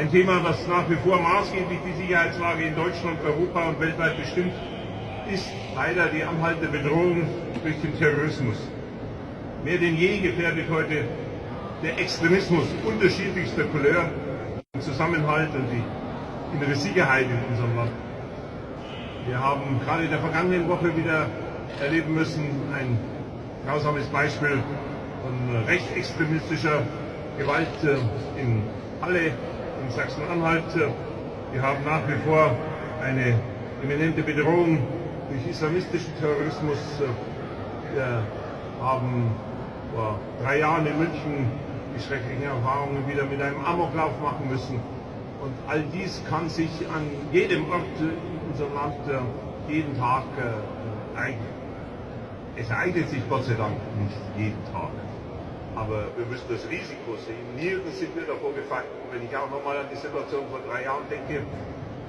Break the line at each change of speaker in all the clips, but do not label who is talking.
Ein Thema, das nach wie vor maßgeblich die Sicherheitslage in Deutschland, Europa und weltweit bestimmt, ist leider die anhaltende Bedrohung durch den Terrorismus. Mehr denn je gefährdet heute der Extremismus unterschiedlichster Couleur den Zusammenhalt und die innere Sicherheit in unserem Land. Wir haben gerade in der vergangenen Woche wieder erleben müssen, ein grausames Beispiel von rechtsextremistischer Gewalt in Halle, in Sachsen-Anhalt. Wir haben nach wie vor eine imminente Bedrohung durch islamistischen Terrorismus. Wir haben vor 3 Jahren in München die schrecklichen Erfahrungen wieder mit einem Amoklauf machen müssen. Und all dies kann sich an jedem Ort in unserem Land jeden Tag ereignen. Es ereignet sich Gott sei Dank nicht jeden Tag. Aber wir müssen das Risiko sehen. Nirgends sind wir davor gefeit. Und wenn ich auch nochmal an die Situation vor 3 Jahren denke,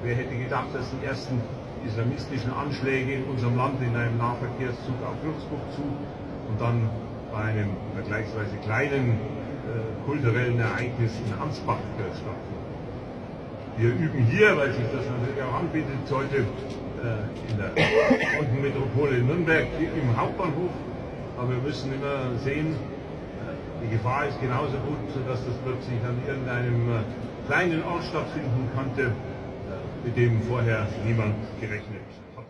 wer hätte gedacht, dass die ersten islamistischen Anschläge in unserem Land in einem Nahverkehrszug auf Würzburg zu und dann bei einem vergleichsweise kleinen kulturellen Ereignis in Ansbach stattfinden. Wir üben hier, weil sich das natürlich auch anbietet, heute in der Metropole Nürnberg im Hauptbahnhof. Aber wir müssen immer sehen, die Gefahr ist genauso gut, dass das plötzlich an irgendeinem kleinen Ort stattfinden könnte, mit dem vorher niemand gerechnet hat.